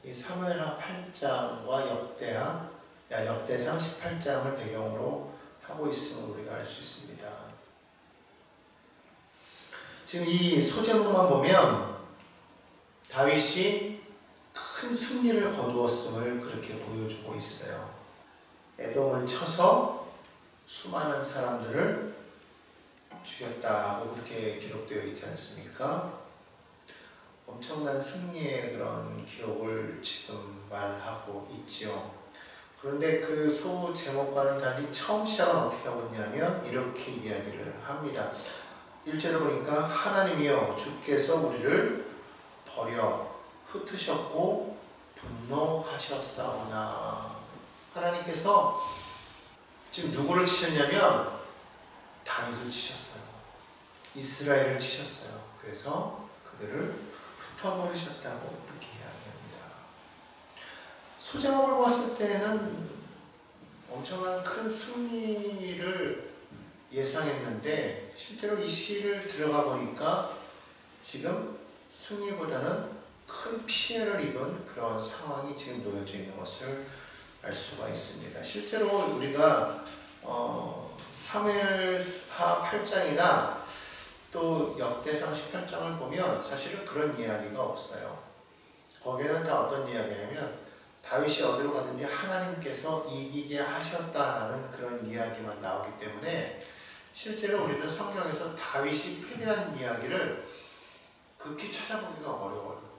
이 사무엘하 8장과 역대상 18장을 배경으로 하고 있음을 우리가 알 수 있습니다. 지금 이 소제목만 보면 다윗이 큰 승리를 거두었음을 그렇게 보여주고 있어요. 에돔을 쳐서 수많은 사람들을 죽였다고 그렇게 기록되어 있지 않습니까? 엄청난 승리의 그런 기록을 지금 말하고 있지요. 그런데 그 소제목과는 달리 처음 시작은 어떻게 하고 있냐면 이렇게 이야기를 합니다. 1절을 보니까 하나님이여 주께서 우리를 버려 흩으셨고 분노하셨사오나. 하나님께서 지금 누구를 치셨냐면 다윗을 치셨어요. 이스라엘을 치셨어요. 그래서 그들을 흩어버리셨다고 이렇게 이야기합니다. 소제목을 보았을 때는 엄청난 큰 승리를 예상했는데 실제로 이 시를 들어가 보니까 지금 승리보다는 큰 피해를 입은 그런 상황이 지금 놓여져 있는 것을 알 수가 있습니다. 실제로 우리가 사무엘하 8장이나 또 역대상 18장을 보면 사실은 그런 이야기가 없어요. 거기에는 다 어떤 이야기냐면 다윗이 어디로 가든지 하나님께서 이기게 하셨다라는 그런 이야기만 나오기 때문에 실제로 우리는 성경에서 다윗이 패배한 이야기를 극히 찾아보기가 어려워요.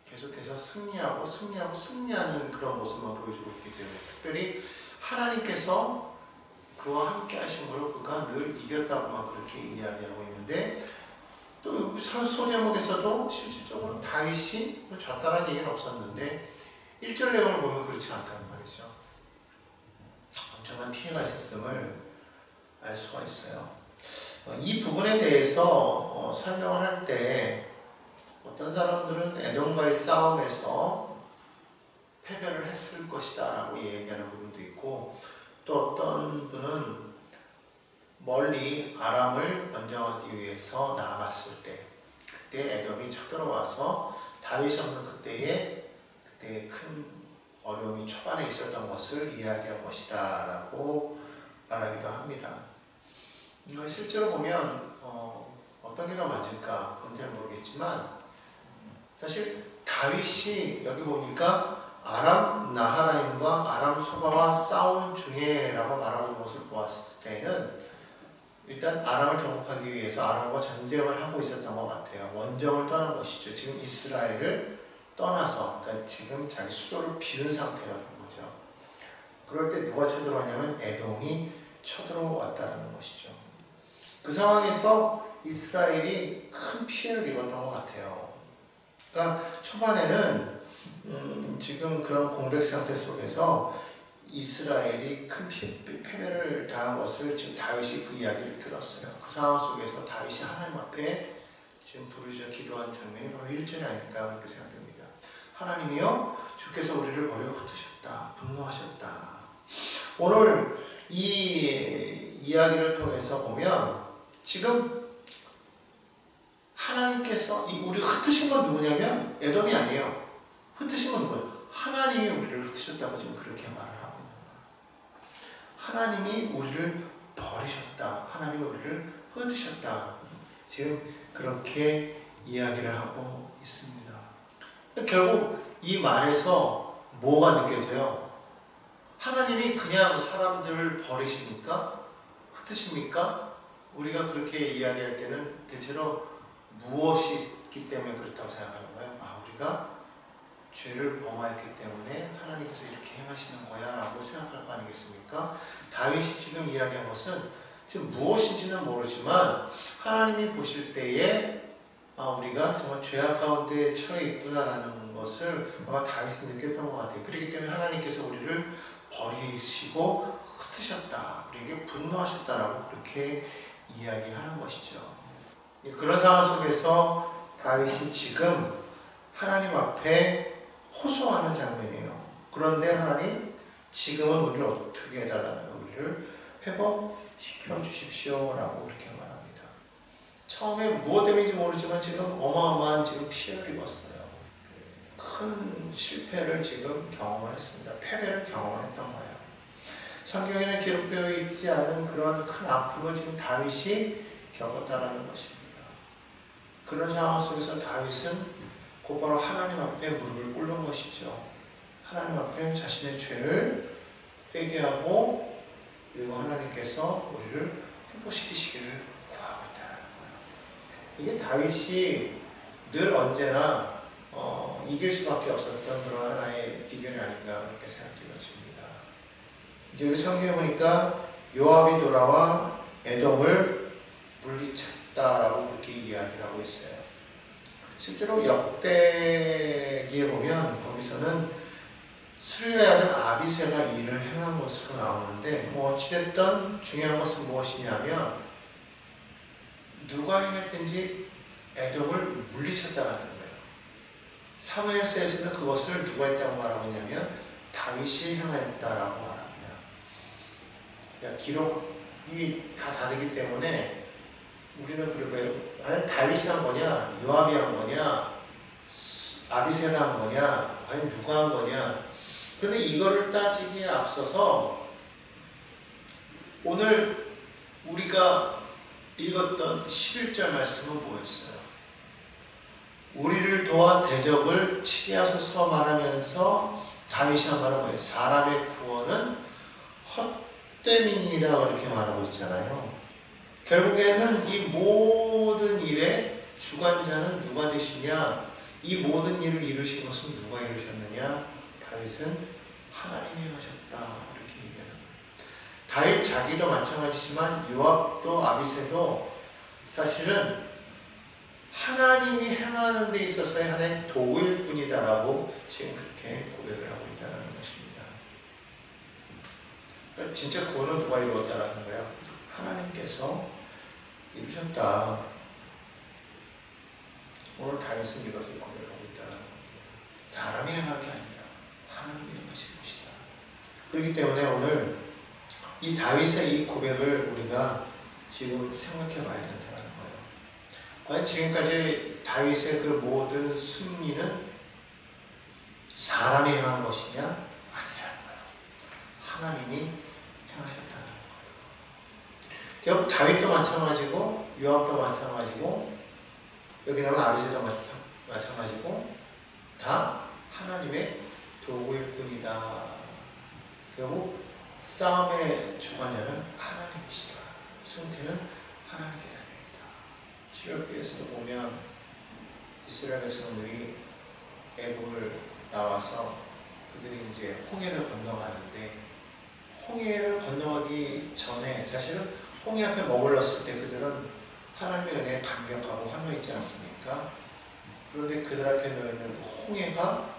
계속해서 승리하는 그런 모습만 보여주고 있기 때문에 특별히 하나님께서 그와 함께 하신 걸로 그가 늘 이겼다고만 그렇게 이야기하고 있는데 또 소제목에서도 실질적으로 다윗이 졌다라는 얘기는 없었는데 1절 내용을 보면 그렇지 않다는 말이죠. 엄청난 피해가 있었음을 알 수가 있어요. 이 부분에 대해서 설명을 할 때 어떤 사람들은 에돔과의 싸움에서 패배를 했을 것이다 라고 얘기하는 부분도 있고 또 어떤 분은 멀리 아람을 원정하기 위해서 나아갔을 때 그때 에돔이 쳐들어와서 다윗이 없는 그때에 큰 어려움이 초반에 있었던 것을 이야기한 것이다 라고 말하기도 합니다. 실제로 보면 어떤 게 더 맞을까 그건 잘 모르겠지만 사실 다윗이 여기 보니까 아람 나하라임과 아람 소바와 싸움 중에 라고 말하고 있는 것을 보았을 때는 일단 아람을 정복하기 위해서 아람과 전쟁을 하고 있었던 것 같아요. 원정을 떠난 것이죠. 지금 이스라엘을 떠나서 그러니까 지금 자기 수도를 비운 상태가 된 거죠. 그럴 때 누가 쳐들어왔냐면 에돔이 쳐들어왔다는 것이죠. 그 상황에서 이스라엘이 큰 피해를 입었던 것 같아요. 그러니까 초반에는 지금 그런 공백 상태 속에서 이스라엘이 큰 패배를 당한 것을 지금 다윗이 그 이야기를 들었어요. 그 상황 속에서 다윗이 하나님 앞에 지금 부르짖어 기도한 장면이 바로 1절이 아닐까 그렇게 생각됩니다. 하나님이여 주께서 우리를 버려 흩으셨다. 분노하셨다. 오늘 이 이야기를 통해서 보면 지금 하나님께서 우리 흩으신 건 누구냐면 에돔이 아니에요. 흩으신 건 누구예요? 하나님이 우리를 흩으셨다고 지금 그렇게 말을 하고 있는 거예요. 하나님이 우리를 버리셨다. 하나님이 우리를 흩으셨다. 지금 그렇게 이야기를 하고 있습니다. 결국 이 말에서 뭐가 느껴져요? 하나님이 그냥 사람들을 버리십니까? 흩으십니까? 우리가 그렇게 이야기할 때는 대체로 무엇이 있기 때문에 그렇다고 생각하는 거예요? 우리가 죄를 범하였기 때문에 하나님께서 이렇게 행하시는 거야 라고 생각할 거 아니겠습니까? 다윗이 지금 이야기한 것은 지금 무엇인지는 모르지만 하나님이 보실 때에 우리가 정말 죄악 가운데 처해 있구나라는 것을 아마 다윗은 느꼈던 것 같아요. 그렇기 때문에 하나님께서 우리를 버리시고 흩으셨다. 우리에게 분노하셨다라고 그렇게 이야기하는 것이죠. 그런 상황 속에서 다윗이 지금 하나님 앞에 호소하는 장면이에요. 그런데 하나님 지금은 우리를 어떻게 해달라는 우리를 회복시켜 주십시오 라고 그렇게 말합니다. 처음에 무엇 때문인지 모르지만 지금 어마어마한 지금 피해를 입었어요. 큰 실패를 지금 경험을 했습니다. 패배를 경험을 했던 거예요. 성경에는 기록되어 있지 않은 그런 큰 아픔을 지금 다윗이 겪었다라는 것입니다. 그런 상황 속에서 다윗은 곧바로 하나님 앞에 무릎을 꿇는 것이죠. 하나님 앞에 자신의 죄를 회개하고 그리고 하나님께서 우리를 회복시키시기를 구하고 있다는 거예요. 이게 다윗이 늘 언제나 이길 수밖에 없었던 그런 하나의 비결이 아닌가 그렇게 생각이 되어집니다. 이제 여기 성경에 보니까 요압이 돌아와 에돔을 물리쳤다라고 그렇게 이야기를 하고 있어요. 실제로 역대기에 보면 거기서는 수르야의 아들 아비새가 이 일을 행한 것으로 나오는데 어찌됐든 중요한 것은 무엇이냐면 누가 행했든지 에돔을 물리쳤다라는 거예요. 사무엘서에서는 그것을 누가 했다고 말하고 있냐면 다윗이 행하였다라고 말합니다. 그러니까 기록이 다 다르기 때문에 우리는 그럴까요? 과연 다윗이 한 거냐, 요압이 한 거냐, 아비새가 한 거냐, 과연 누가 한 거냐. 그런데 이거를 따지기에 앞서서 오늘 우리가 읽었던 11절 말씀은 뭐였어요? 우리를 도와 대적을 치게 하소서 말하면서 다윗이 한 말은 뭐예요? 사람의 구원은 헛됨이니라 이렇게 말하고 있잖아요. 결국에는 이 모든 일의 주관자는 누가 되시냐? 이 모든 일을 이루신 것은 누가 이루셨느냐? 다윗은 하나님이 하셨다 이렇게 얘기하는 거예요. 다윗 자기도 마찬가지지만 요압도 아비새도 사실은 하나님이 행하는 데 있어서의 하나의 도구일 뿐이다라고 지금 그렇게 고백을 하고 있다는 것입니다. 그러니까 진짜 구원은 누가 이루었다라는 거예요? 하나님께서 이루셨다. 오늘 다윗은 이것을 고백하고 있다는 겁니다. 사람이 행한 게 아니라 하나님이 행하신 것이다. 그렇기 때문에 오늘 이 다윗의 이 고백을 우리가 지금 생각해 봐야 된다는 거예요. 과연 지금까지 다윗의 그 모든 승리는 사람이 행한 것이냐? 아니라는 거예요. 하나님이 행하셨다는 거예요. 결국 다윗도 마찬가지고 요압도 마찬가지고 여기 나온 아비새도 마찬가지고 다 하나님의 도구일 뿐이다. 결국 싸움의 주관자는 하나님이시다. 승패는 하나님께 달려있다. 출애굽기에서도 보면 이스라엘 백성들이 애굽을 나와서 그들이 이제 홍해를 건너가는데 홍해를 건너가기 전에 사실은 홍해 앞에 머물렀을 때 그들은 하나님의 은혜에 감격하고 환호했지 않습니까? 그런데 그들 앞에 놓여있는 홍해가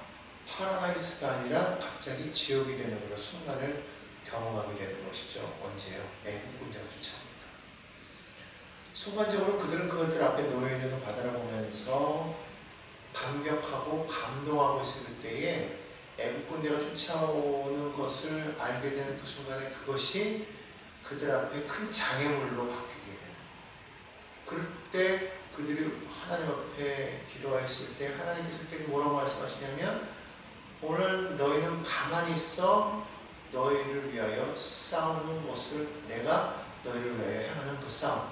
파라다이스가 아니라 갑자기 지옥이 되는 그런 순간을 경험하게 되는 것이죠. 언제요? 애국 군대가 쫓아옵니다. 순간적으로 그들은 그들 앞에 놓여있는 그 바다를 보면서 감격하고 감동하고 있을 때에 애국 군대가 쫓아오는 것을 알게 되는 그 순간에 그것이 그들 앞에 큰 장애물로 바뀌게 되는 그럴 때 그들이 하나님 앞에 기도하였을 때 하나님께서 그때 뭐라고 말씀하시냐면 오늘 너희는 가만히 있어 너희를 위하여 싸우는 것을 내가 너희를 위하여 행하는 그 싸움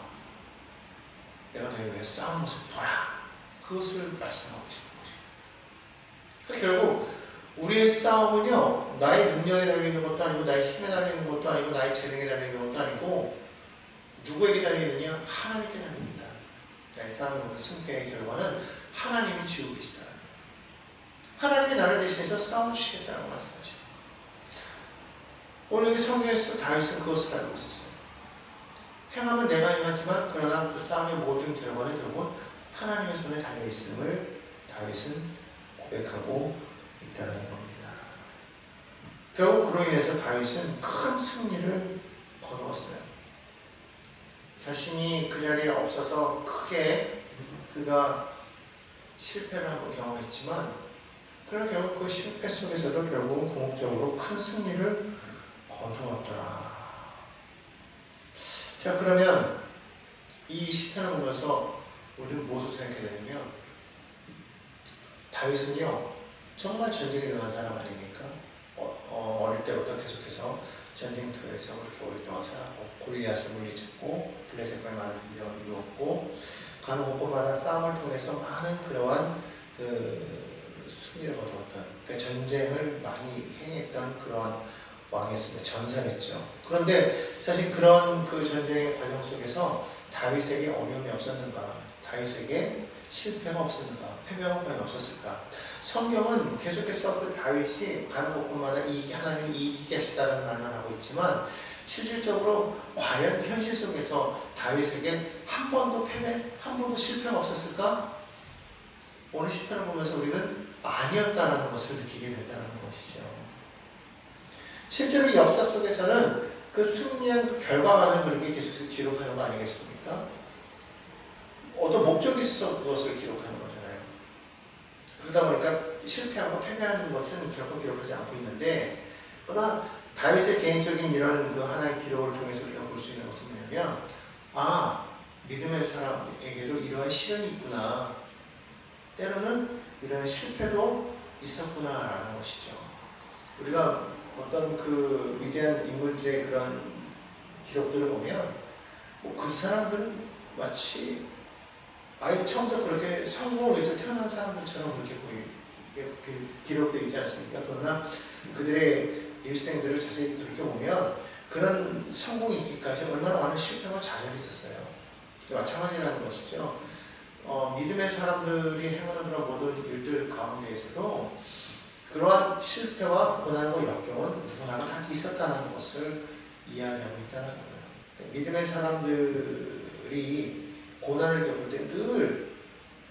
내가 너희를 위하여 싸우는 것을 보라 그것을 말씀하고 있는 것입니다. 그러니까 결국 우리의 싸움은요 나의 능력에 달려있는 것도 아니고 나의 힘에 달려있는 것도 아니고 나의 재능에 달려있는 것도 아니고 누구에게 달려있느냐? 하나님께 달려있다. 나의 싸움의 모든 승패의 결과는 하나님이 지고 계시다. 하나님이 나를 대신해서 싸워주시겠다고 말씀하십니다. 오늘 성경에서 다윗은 그것을 알고 있었어요. 행하면 내가 행하지만 그러나 그 싸움의 모든 결과는 결국 하나님의 손에 달려있음을 다윗은 고백하고 있다는 겁니다. 결국 그로 인해서 다윗은 큰 승리를 거두었어요. 자신이 그 자리에 없어서 크게 그가 실패를 한번 경험했지만 그러나 결국 그 실패 속에서도 결국은 궁극적으로 큰 승리를 거두었더라. 자 그러면 이 시편을 보면서 우리는 무엇을 생각해야 되냐면 다윗은요 정말 전쟁에 능한 사람 아닙니까? 어릴 때부터 계속해서 전쟁터에서 그렇게 오랫동안 살았고 골리앗을 물리쳤고 블레셋과의 많은 전쟁을 이루었고 가는 곳곳마다 싸움을 통해서 많은 그러한 승리를 거두었던 그러니까 전쟁을 많이 행했던 그러한 왕이었습니다. 전사였죠. 그런데 사실 그런 그 전쟁의 과정 속에서 다윗에게 어려움이 없었는가? 다윗에게 실패가 없었는가? 패배가 과연 없었을까? 성경은 계속해서 그 다윗이 가는 곳곳마다 하나님이 이기게 하시다는 말만 하고 있지만 실질적으로 과연 현실 속에서 다윗에게 한 번도 패배, 한 번도 실패가 없었을까? 오늘 시편을 보면서 우리는 아니었다라는 것을 느끼게 됐다는 것이죠. 실제로 역사 속에서는 그 승리한 그 결과만을 그렇게 계속해서 기록하는 거 아니겠습니까? 어떤 목적이 있어서 그것을 기록하는 거잖아요. 그러다 보니까 실패하고 패배하는 것은 결코 기록하지 않고 있는데, 그러나 다윗의 개인적인 이런 그 하나의 기록을 통해서 우리가 볼 수 있는 것은 뭐냐면, 믿음의 사람에게도 이러한 시련이 있구나. 때로는 이런 실패도 있었구나라는 것이죠. 우리가 어떤 그 위대한 인물들의 그런 기록들을 보면 그 사람들은 마치 아예 처음부터 그렇게 성공을 위해서 태어난 사람들처럼 그렇게 기록되어 있지 않습니까? 그러나 그들의 일생들을 자세히 돌이켜보면 그런 성공이 있기까지 얼마나 많은 실패와 좌절이 있었어요. 마찬가지라는 것이죠. 믿음의 사람들이 행하는 그런 모든 일들 가운데에서도 그러한 실패와 고난과 역경은 누구나가 다 있었다는 것을 이야기하고 있다는 거예요. 믿음의 사람들이 고난을 겪을 때 늘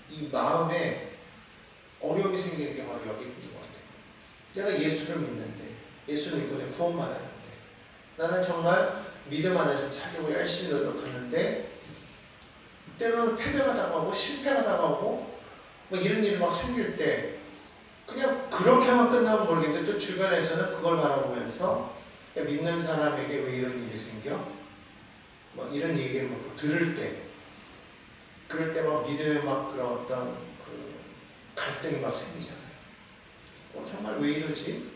이 마음에 어려움이 생기는 게 바로 여기 있는 것 같아요. 내가 예수를 믿는데, 예수를 믿고 내가 구원받았는데, 나는 정말 믿음 안에서 살려고 열심히 노력하는데, 때로는 패배가 다가오고 실패가 다가오고 뭐 이런 일이 막 생길 때 그냥 그렇게만 끝나면 모르겠는데 또 주변에서는 그걸 바라보면서 믿는 사람에게 왜 이런 일이 생겨? 뭐 이런 얘기를 막 들을 때, 그럴 때 막 믿음에 막 그런 어떤 그 갈등이 막 생기잖아요. 정말 왜 이러지?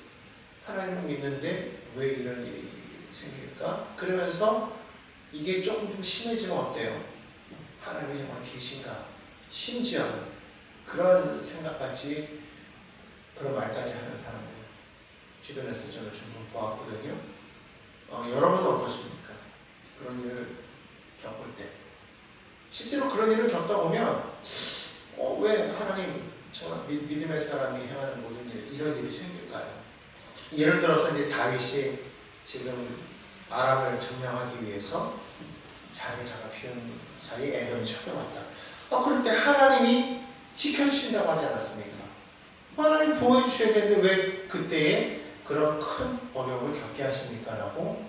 하나님을 믿는데 왜 이런 일이 생길까? 그러면서 이게 조금 좀 심해지면 어때요? 하나님이 정말 계신가? 심지어는 그런 생각까지, 그런 말까지 하는 사람들 주변에서 저는 좀 보았거든요. 여러분은 어떠십니까? 그런 일을 겪을 때 실제로 그런 일을 겪다 보면 왜 하나님 정말 믿음의 사람이 행하는 모든 일 이런 일이 생길까요? 예를 들어서 이제 다윗이 지금 아람을 점령하기 위해서 자기가 피운 사이에 에돔이 쳐들어왔다. 그럴 때 하나님이 지켜주신다고 하지 않았습니까? 하나님 보호해 주셔야 되는데 왜 그때에 그런 큰 어려움을 겪게 하십니까? 라고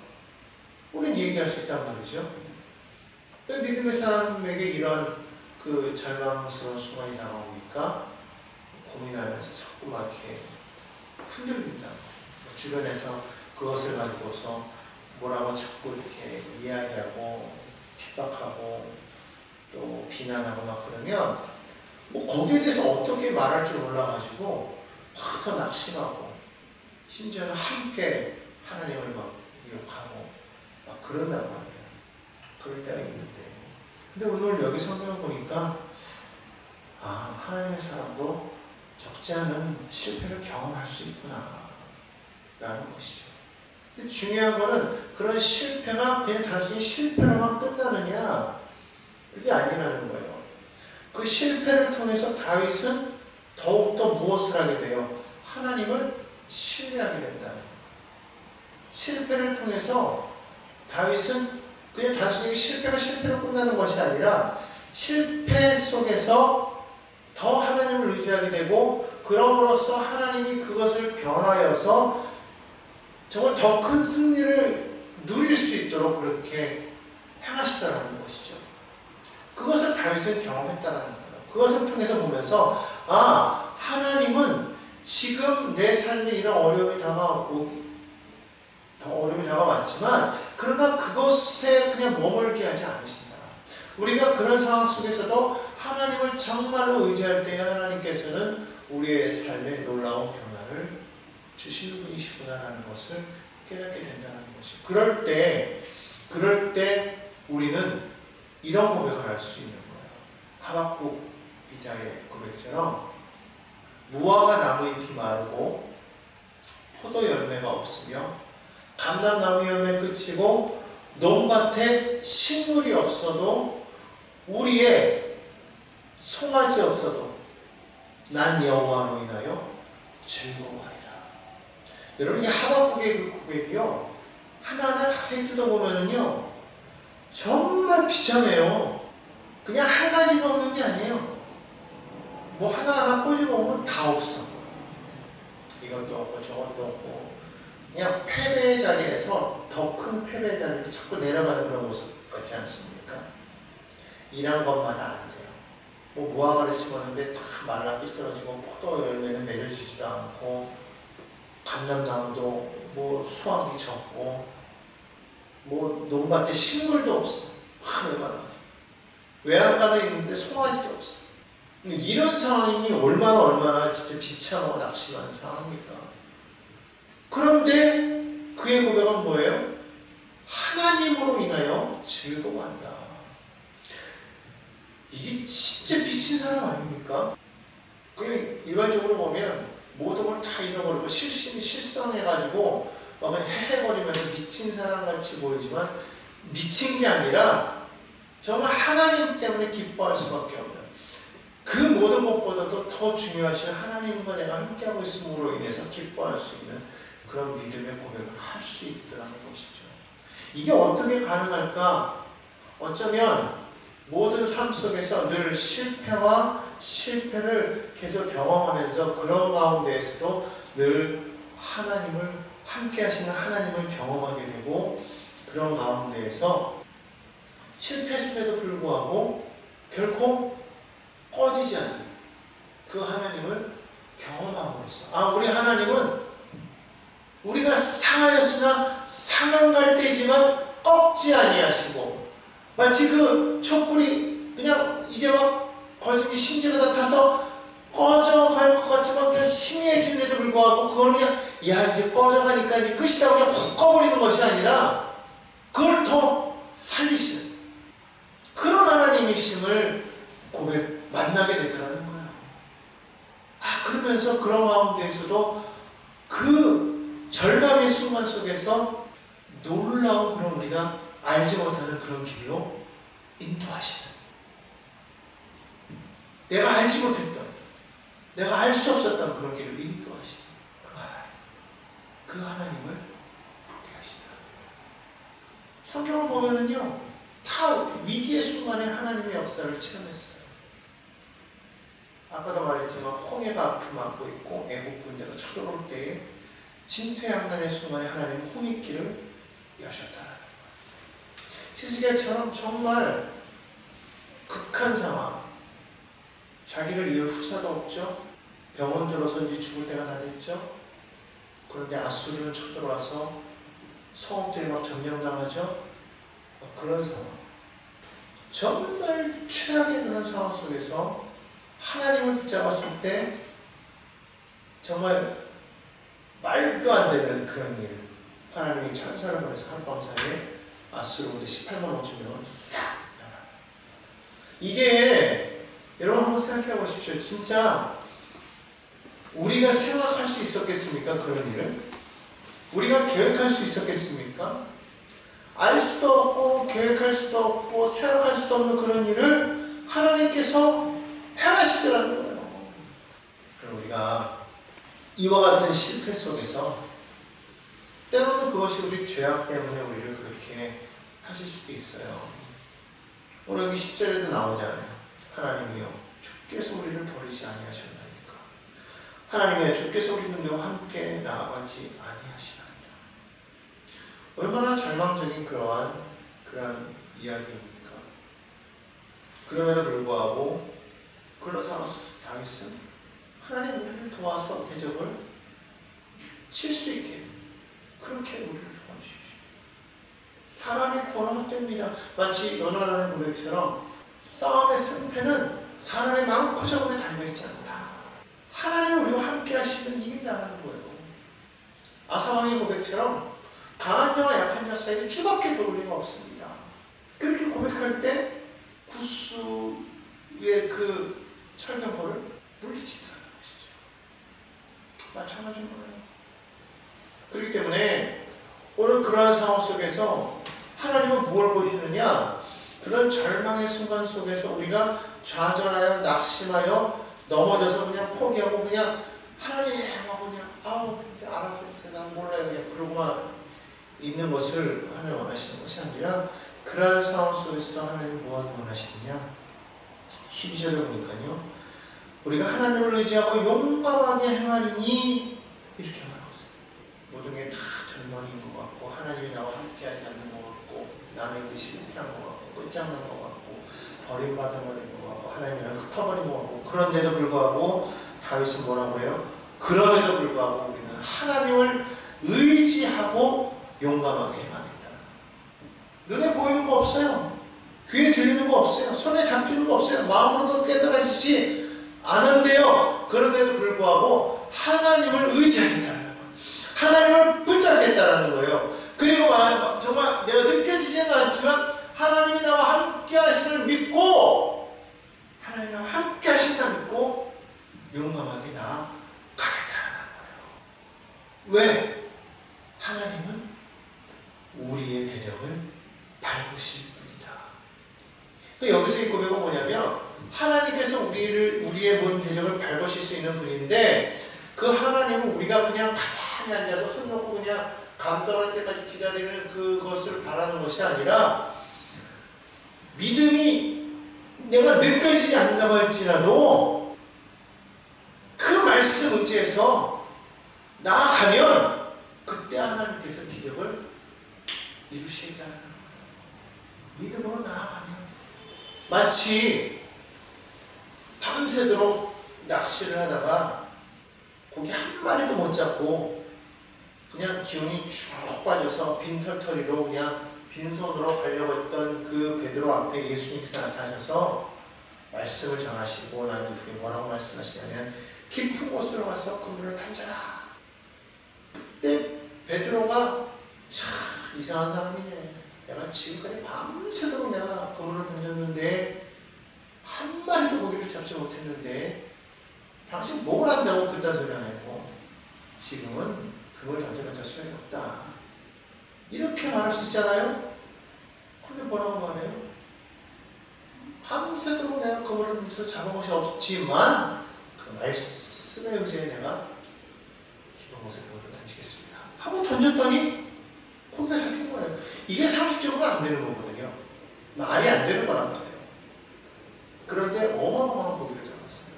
우리는 얘기할 수 있단 말이죠. 왜 믿음의 사람에게 이런 그 절망스러운 순간이 다가오니까 고민하면서 자꾸 막 이렇게 흔들린다. 주변에서 그것을 가지고서 뭐라고 자꾸 이렇게 이야기하고 핍박하고 또 비난하고 막 그러면 뭐 거기에 대해서 어떻게 말할 줄 몰라가지고 막 더 낙심하고 심지어는 함께 하나님을 막 욕하고 막 그런단 말이에요. 그럴 때가 있는데, 근데 오늘 여기 성경을 보니까 하나님의 사람도 적지 않은 실패를 경험할 수 있구나 라는 것이죠. 근데 중요한 거는 그런 실패가 그냥 단순히 실패로만 끝나느냐, 그게 아니라는 거예요. 그 실패를 통해서 다윗은 더욱더 무엇을 하게 돼요? 하나님을 신뢰하게 된다는 거예요. 실패를 통해서 다윗은 그냥 단순히 실패가 실패로 끝나는 것이 아니라 실패 속에서 더 하나님을 의지하게 되고, 그럼으로써 하나님이 그것을 변화해서 정말 더 큰 승리를 누릴 수 있도록 그렇게 행하시더라는 것이죠. 그것을 다윗은 경험했다는 거예요. 그것을 통해서 보면서 하나님은 지금 내 삶에 이런 어려움이 다가왔지만 그러나 그것에 그냥 머물게 하지 않으신다. 우리가 그런 상황 속에서도 하나님을 정말로 의지할 때 하나님께서는 우리의 삶에 놀라운 변화를 주시는 분이시구나라는 것을 깨닫게 된다는 것이죠. 그럴 때 우리는 이런 고백을 할 수 있는 거예요. 하박국 기자의 고백처럼 무화과 나무 잎이 마르고 포도 열매가 없으며 감람나무 열매 끝이고 논밭에 식물이 없어도 우리의 송아지 없어도 난 여호와로 인하여 즐거워하리라. 여러분, 이 하박국의 그 고백이요, 하나하나 자세히 뜯어보면은요 정말 비참해요. 그냥 한 가지가 없는 게 아니에요. 뭐 하나하나 꼬집어보면 다 없어. 이것도 없고 저것도 없고, 그냥 패배의 자리에서 더 큰 패배의 자리로 자꾸 내려가는 그런 모습 같지 않습니까? 일한 것마다 안 돼요. 뭐 무화과를 심었는데 다 말라 삐뚤어지고 포도 열매는 맺어지지도 않고 감람나무도 뭐 수확이 적고 뭐 논밭에 식물도 없어. 얼마나 외양간에 있는데 송아지도 없어. 이런 상황이니 얼마나 진짜 비참하고 낙심하는 상황입니까? 그런데 그의 고백은 뭐예요? 하나님으로 인하여 즐거워한다. 이게 진짜 미친 사람 아닙니까? 그 일반적으로 보면 모든 걸 다 잃어버리고 실성해가지고 막 헤헤거리면서 미친 사람같이 보이지만 미친 게 아니라 정말 하나님 때문에 기뻐할 수밖에 없는, 그 모든 것보다도 더 중요하신 하나님과 내가 함께하고 있음으로 인해서 기뻐할 수 있는 그런 믿음의 고백을 할 수 있다는 것이죠. 이게 어떻게 가능할까? 어쩌면 모든 삶 속에서 늘 실패를 계속 경험하면서 그런 가운데에서도 늘 하나님을, 함께 하시는 하나님을 경험하게 되고, 그런 가운데에서 실패했음에도 불구하고 결코 꺼지지 않는 그 하나님을 경험함으로써, 우리 하나님은 우리가 상하였으나 상한 갈대이지만 꺾지 아니하시고, 마치 그 촛불이 그냥 이제 막 거진이 심지가 다 타서 꺼져갈 것 같지만 그냥 희미해지는데도 불구하고 그걸 그냥 이제 꺼져가니까 이제 끝이라고 그냥 확 꺼버리는 것이 아니라 그걸 더 살리시는 그런 하나님이심을 만나게 되더라는 거예요. 그러면서 그런 가운데에서도 그 절망의 순간 속에서 놀라운 그런 우리가 알지 못하는 그런 길로 인도하시는, 내가 알지 못했던, 내가 알 수 없었던 그런 길을 인도하시는 그 하나님을 보게 하시다. 성경을 보면은요, 다 위기의 순간에 하나님의 역사를 체험했어요. 아까도 말했지만 홍해가 앞을 막고 있고 애국 군대가 쳐들어올 때에 진퇴양난의 순간에 하나님은 홍해길을 여셨다는 거예요. 히스기야처럼 정말 극한 상황, 자기를 이을 후사도 없죠. 병원 들어선지 죽을 때가 다 됐죠. 그런데 아수르는 쳐들어와서 성읍들이 막 점령당하죠. 그런 상황, 정말 최악의 그런 상황 속에서 하나님을 붙잡았을 때 정말 말도 안 되는 그런 일, 하나님이 천사를 보내서 하룻밤 사이에 아수르 18만 5천 명을 싹, 이게 여러분 한번 생각해 보십시오. 진짜 우리가 생각할 수 있었겠습니까? 그런 일을 우리가 계획할 수 있었겠습니까? 알 수도 없고 계획할 수도 없고 생각할 수도 없는 그런 일을 하나님께서 행하시더라는 거예요. 그럼 우리가 이와 같은 실패 속에서 때로는 그것이 우리 죄악 때문에 우리를 그렇게 하실 수도 있어요. 오늘 여기 10절에도 나오잖아요. 하나님이여 주께서 우리를 버리지 아니하셨나이까. 하나님이여 주께서 우리 눈대와 함께 나아가지 아니하시나이다. 얼마나 절망적인 그러한 이야기입니까? 그럼에도 불구하고 그런 상황 속에서 다윗은 하나님 우리를 도와서 대적을 칠 수 있게 그렇게 우리를 도와주십시오. 사람이 구원은 됩니다. 마치 연화라는 고백처럼 싸움의 승패는 사람의 많고 적음에 달려있지 않다. 하나님이 우리와 함께 하시면 이긴다는 거예요. 아사왕의 고백처럼 강한 자와 약한 자 사이에 주밖에 도리가 없습니다. 그렇게 고백할 때 구스의 그 철면포를 물리친다는 것이죠. 마찬가지인 거예요. 그렇기 때문에 오늘 그러한 상황 속에서 하나님은 무엇을 보시느냐? 그런 절망의 순간 속에서 우리가 좌절하여 낙심하여 넘어져서 그냥 포기하고 그냥 하나님 하고 그냥 아우 알아서 했어요. 난 몰라요. 그냥 그러고만 있는 것을 하나님 원하시는 것이 아니라 그러한 상황 속에서도 하나님 뭐하기 원하시느냐? 12절에 보니까요. 우리가 하나님을 의지하고 용감하게 행하리니 이렇게 말하고 있어요. 모든 게 다 절망인 것 같고 하나님이 나와 함께하지 않는 것 같고 나는 이제 실패한 것 같고 끝장난 것 같고 버림받은 것 같고 하나님이랑 흩어버린 것 같고 그런데도 불구하고 다윗은 뭐라고 해요? 그럼에도 불구하고 우리는 하나님을 의지하고 용감하게 행합니다. 눈에 보이는 거 없어요. 귀에 들리는 거 없어요. 손에 잡히는 거 없어요. 마음으로도 깨달아지지 않은데요. 그런데도 불구하고 하나님을 의지하겠다는 거예요. 하나님을 붙잡겠다는 거예요. 그리고 정말 내가 느껴지지는 않지만 하나님이 나와 함께 하심을 믿고 하나님이 나와 함께 하신다 믿고 용감하게 나아가겠다는 거예요. 왜? 하나님은 우리의 대적을 밟으실 분이다. 여기서 이 고백은 뭐냐면 하나님께서 우리의 모든 대적을 밟으실 수 있는 분인데 그 하나님은 우리가 그냥 가만히 앉아서 손 놓고 그냥 감 떨어질 때까지 기다리는 그것을 바라는 것이 아니라 믿음이 내가 느껴지지 않는다고 할지라도 그 말씀 의지해서 나아가면 그때 하나님께서 기적을 이루시겠다는 거예요. 믿음으로 나아가면 마치 밤새도록 낚시를 하다가 고기 한 마리도 못 잡고 그냥 기운이 쭉 빠져서 빈털터리로 그냥 빈손으로 가려고 했던 그 베드로 앞에 예수님께서 나타나셔서 말씀을 전하시고 난 이후에 뭐라고 말씀하시냐면 깊은 곳으로 가서 그물을 던져라. 그때 베드로가 참 이상한 사람이네. 내가 지금까지 밤새도록 내가 그물을 던졌는데 한 마리도 고기를 잡지 못했는데 당신 뭘 한다고 그딴 소리 안 했고 지금은 그걸 던져봤자 소용이 없다. 이렇게 말할 수 있잖아요. 그런데 뭐라고 말해요? 밤새도록 내가 그물을 던져서 잡은 것이 없지만 그 말씀에 의지해 내가 기쁜 곳에 그물을 던지겠습니다 하고 던졌더니 고기가 잡힌 거예요. 이게 상식적으로 안 되는 거거든요. 말이 안 되는 거란 말이에요. 그런데 어마어마한 고기를 잡았어요.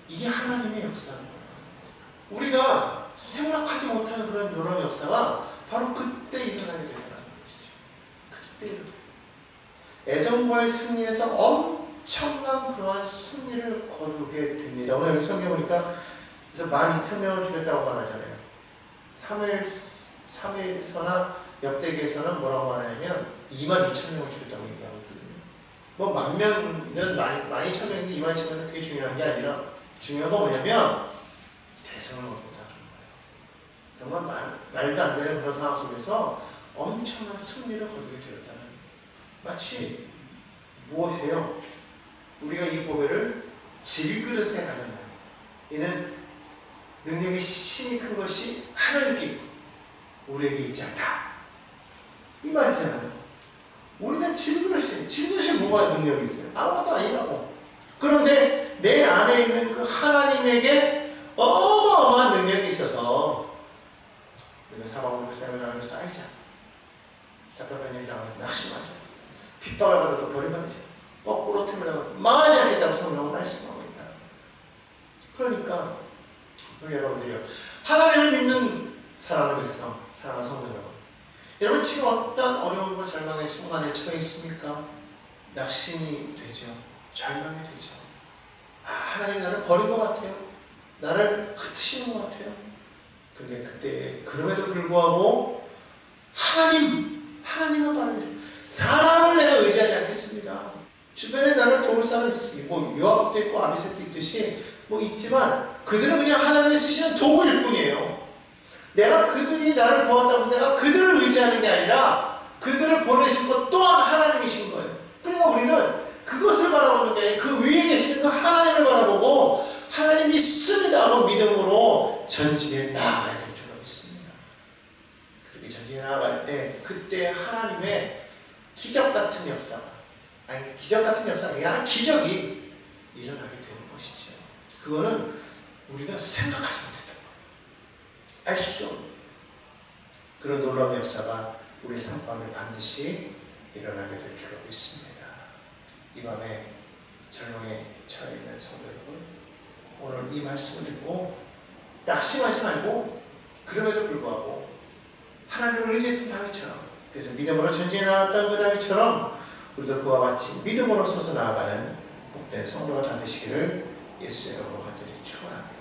이게 하나님의 역사는 거예요. 우리가 생각하지 못하는 그런 놀라운 역사가 바로 그때 일어나게 되더라는 것이죠. 그때 에돔과의 승리에서 엄청난 그러한 승리를 거두게 됩니다. 오늘 여기 성경 보니까 12,000명을 죽였다고 말하잖아요. 사무엘서나 역대기에서는 뭐라고 말하냐면 22,000명을 죽였다고 얘기하고 있거든요. 뭐 10,000명이면 12,000명인데 22,000명은 그게 중요한 게 아니라 중요한 건 뭐냐면 대성을 거둔다는 거예요. 정말 말도 안 되는 그런 상황 속에서 엄청난 승리를 거두게 되었다는 마치 무엇이에요? 우리가 이 고백을 질그릇에 가졌나요? 이는 능력이 신이 큰 것이 하나님께 있고 우리에게 있지 않다. 이 말이잖아요. 우리는 질그릇이 뭐가 능력이 있어요? 아무것도 아니라고. 그런데 내 안에 있는 그 하나님에게 어마어마한 능력이 있어서 우리가 사방으로 쌓임을 나가서 쌓이지 않아. 답답한 일 당하면 낙심하죠. 핍박을 받아도 버림받죠. 거꾸로 틀면 망하지 않겠다고 성경은 말씀하고 있다. 그러니까 우리 여러분들이요, 하나님을 믿는 사랑하는 백성, 사랑하는 성도 여러분, 지금 어떤 어려움과 절망의 순간에 처해 있습니까? 낙심이 되죠. 절망이 되죠. 하나님 나를 버린 것 같아요. 나를 흩으시는 것 같아요. 근데 그때 그럼에도 불구하고 하나님만 바라겠습니다. 사람을 내가 의지하지 않겠습니다. 주변에 나를 도울 사람이 있었습니다. 뭐 요압도 있고 아비새도 있듯이 뭐 있지만 그들은 그냥 하나님이 쓰시는 도구일 뿐이에요. 내가 그들이 나를 도왔다고 내가 그들을 의지하는 게 아니라 그들을 보내신 것 또한 하나님이신 거예요. 그러니까 우리는 그것을 바라보는 게 아니라 그 위에 계시는 그 하나님을 바라보고 하나님 믿습니다 하고 믿음으로 전진해 나아가야 될 줄로 믿습니다. 그렇게 전진해 나아갈 때 그때 하나님의 기적 같은 역사가 아니 기적 같은 역사가 아니라 기적이 일어나게 되는 것이죠. 그거는 우리가 생각하지 못했던 거예요. 알 수 없는 그런 놀라운 역사가 우리 삶 가운데 반드시 일어나게 될 줄로 믿습니다. 이 밤에 절망에 처해 있는 성도 여러분, 오늘 이 말씀을 듣고 낙심하지 말고 그럼에도 불구하고 하나님을 의지했던 다윗처럼 그래서 믿음으로 전진해 나갔던 그 다윗처럼 우리도 그와 같이 믿음으로 서서 나아가는 복된 성도가 다 되시기를 예수의 이름으로 간절히 축원합니다.